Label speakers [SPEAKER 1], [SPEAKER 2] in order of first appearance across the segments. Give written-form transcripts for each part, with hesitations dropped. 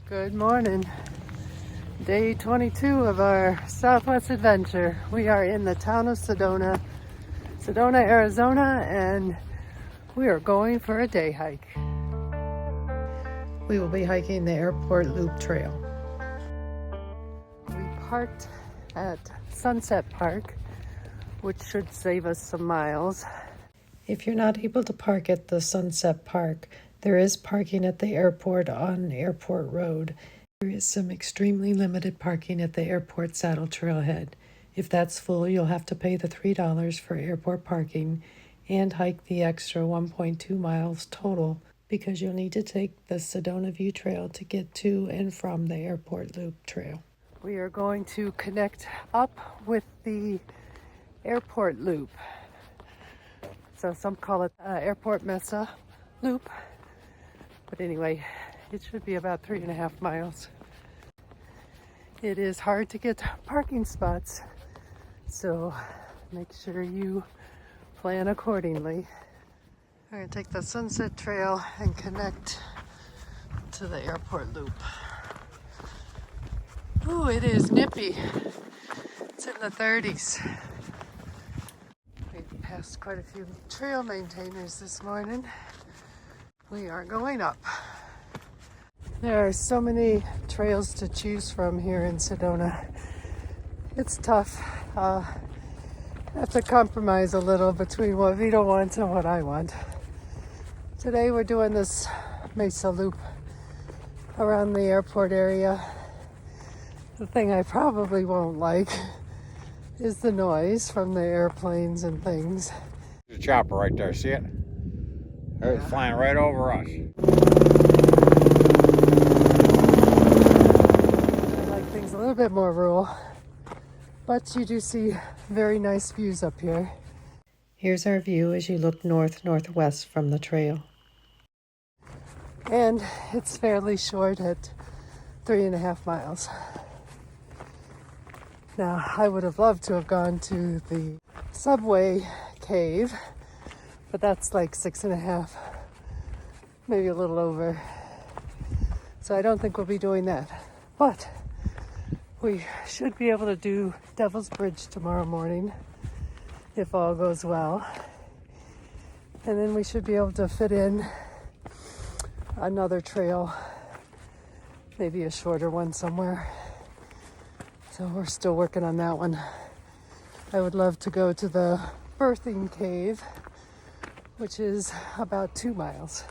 [SPEAKER 1] Good morning. Day 22 of our Southwest adventure. We are in the town of Sedona, Arizona, and we are going for a day hike. We will be hiking the Airport Loop Trail. We parked at Sunset Park, which should save us some miles. If you're not able to park at the Sunset Park, there is parking at the airport on Airport Road. There is some extremely limited parking at the airport saddle trailhead. If that's full, you'll have to pay the $3 for airport parking and hike the extra 1.2 miles total because you'll need to take the Sedona View Trail to get to and from the Airport Loop Trail. We are going to connect up with the Airport Loop. So some call it Airport Mesa Loop. But anyway, it should be about 3.5 miles. It is hard to get parking spots, so make sure you plan accordingly. We're going to take the Sunset Trail and connect to the Airport Loop. Ooh, it is nippy. It's in the 30s. We passed quite a few trail maintainers this morning. We are going up. There are so many trails to choose from here in Sedona. It's tough. I have to compromise a little between what Vito wants and what I want. Today we're doing this Mesa Loop around the airport area. The thing I probably won't like is the noise from the airplanes and things.
[SPEAKER 2] There's a chopper right there, see it? It's flying right over us.
[SPEAKER 1] I like things a little bit more rural, but you do see very nice views up here. Here's our view as you look northwest from the trail. And it's fairly short at 3.5 miles. Now, I would have loved to have gone to the subway cave, but that's like 6.5, maybe a little over. So I don't think we'll be doing that. But we should be able to do Devil's Bridge tomorrow morning, if all goes well. And then we should be able to fit in another trail, maybe a shorter one somewhere. So we're still working on that one. I would love to go to the birthing cave, which is about 2 miles.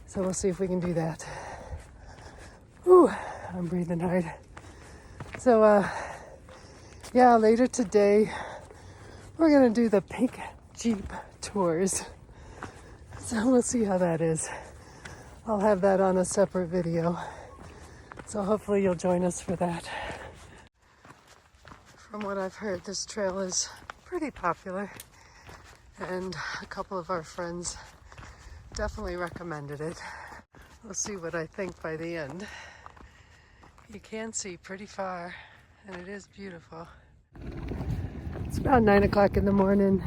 [SPEAKER 1] So we'll see if we can do that. Ooh, I'm breathing hard. So, yeah, later today, we're gonna do the pink Jeep tours. So we'll see how that is. I'll have that on a separate video. So hopefully you'll join us for that. From what I've heard, this trail is pretty popular. And a couple of our friends definitely recommended it. We'll see what I think by the end. You can see pretty far, and it is beautiful. It's about 9 o'clock in the morning.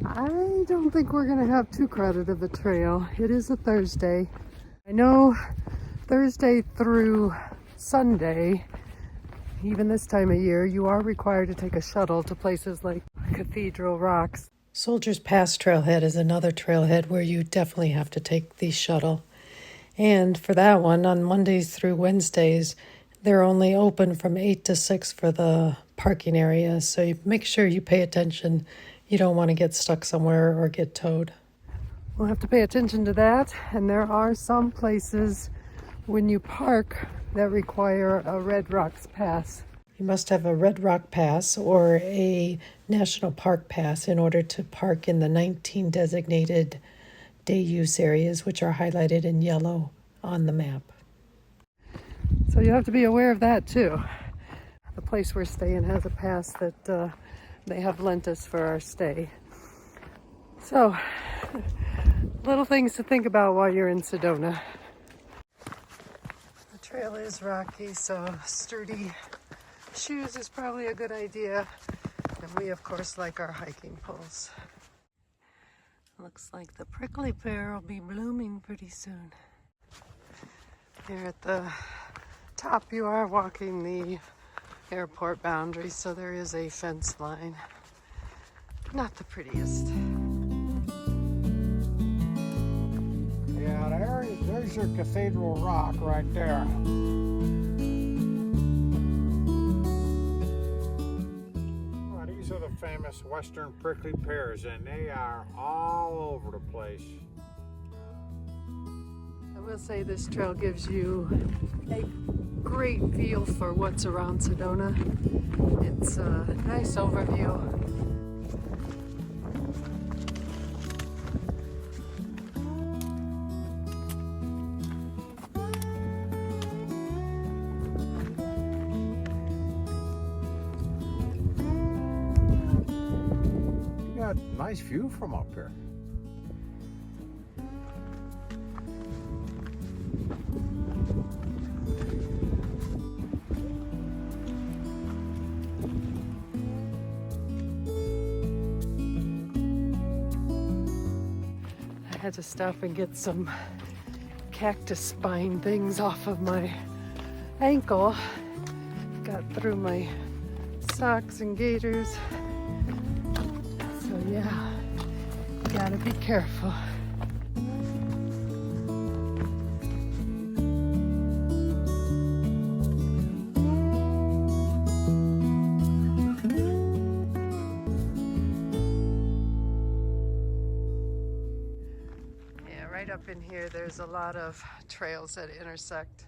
[SPEAKER 1] I don't think we're gonna have too crowded of a trail. It is a Thursday. I know Thursday through Sunday, even this time of year, you are required to take a shuttle to places like Cathedral Rocks. Soldiers Pass Trailhead is another trailhead where you definitely have to take the shuttle. And for that one, on Mondays through Wednesdays, they're only open from 8 to 6 for the parking area. So you make sure you pay attention. You don't want to get stuck somewhere or get towed. We'll have to pay attention to that. And there are some places when you park that require a Red Rocks pass. You must have a Red Rock pass or a National Park pass in order to park in the 19 designated day use areas, which are highlighted in yellow on the map. So you have to be aware of that too. The place we're staying has a pass that they have lent us for our stay. So, little things to think about while you're in Sedona. The trail is rocky, so sturdy shoes is probably a good idea. And we, of course, like our hiking poles. Looks like the prickly pear will be blooming pretty soon. Here at the top, you are walking the airport boundary, so there is a fence line. Not the prettiest.
[SPEAKER 2] Yeah, there's your Cathedral Rock right there. Well, these are the famous western prickly pears, and they are all over the place.
[SPEAKER 1] I will say this trail gives you a great feel for what's around Sedona. It's a nice overview.
[SPEAKER 2] You got a nice view from up here.
[SPEAKER 1] I had to stop and get some cactus spine things off of my ankle. Got through my socks and gaiters. So yeah, you gotta be careful. Right up in here, there's a lot of trails that intersect.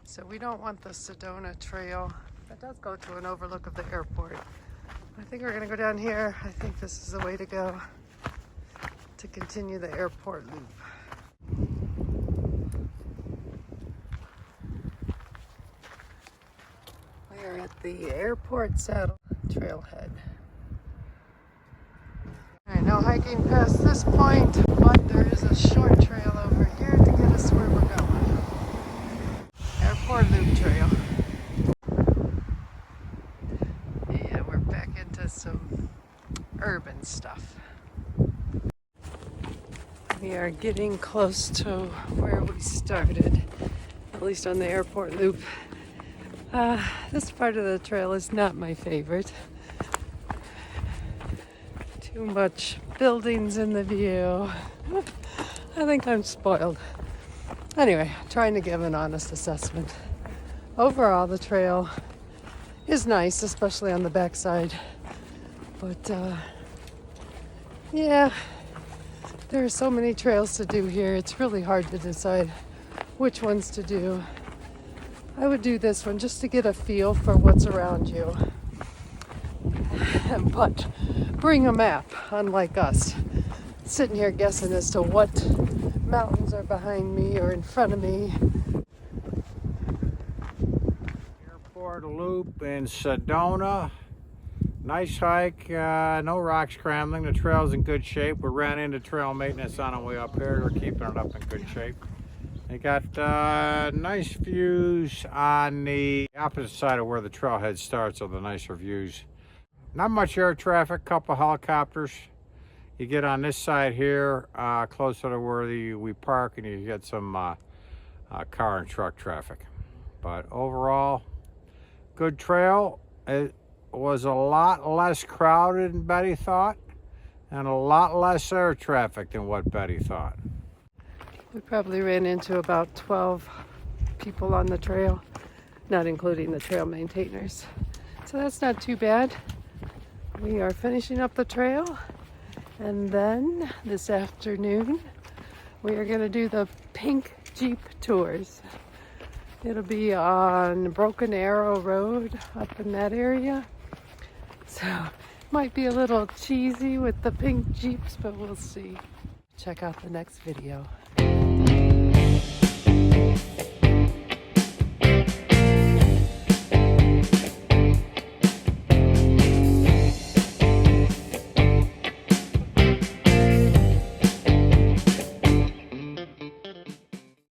[SPEAKER 1] So we don't want the Sedona Trail. That does go to an overlook of the airport. I think we're gonna go down here. I think this is the way to go to continue the airport loop. We are at the airport saddle trailhead. All right, no hiking past this point, but there is a short trail over here to get us where we're going. Airport Loop Trail. Yeah, we're back into some urban stuff. We are getting close to where we started, at least on the airport loop. This part of the trail is not my favorite. Too much buildings in the view. I think I'm spoiled. Anyway, trying to give an honest assessment. Overall, the trail is nice, especially on the backside. But yeah, there are so many trails to do here. It's really hard to decide which ones to do. I would do this one just to get a feel for what's around you. But bring a map, unlike us. Sitting here guessing as to what mountains are behind me or in front of me.
[SPEAKER 2] Airport Loop in Sedona. Nice hike, no rock scrambling. The trail's in good shape. We ran into trail maintenance on our way up here. We're keeping it up in good shape. They got nice views on the opposite side of where the trailhead starts, are the nicer views. Not much air traffic, couple helicopters. You get on this side here, closer to where we park, and you get some car and truck traffic. But overall, good trail. It was a lot less crowded than Betty thought, and a lot less air traffic than what Betty thought.
[SPEAKER 1] We probably ran into about 12 people on the trail, not including the trail maintainers. So that's not too bad. We are finishing up the trail, and then this afternoon we are going to do the pink Jeep tours. It'll be on Broken Arrow Road up in that area. So might be a little cheesy with the pink Jeeps, but we'll see. Check out the next video.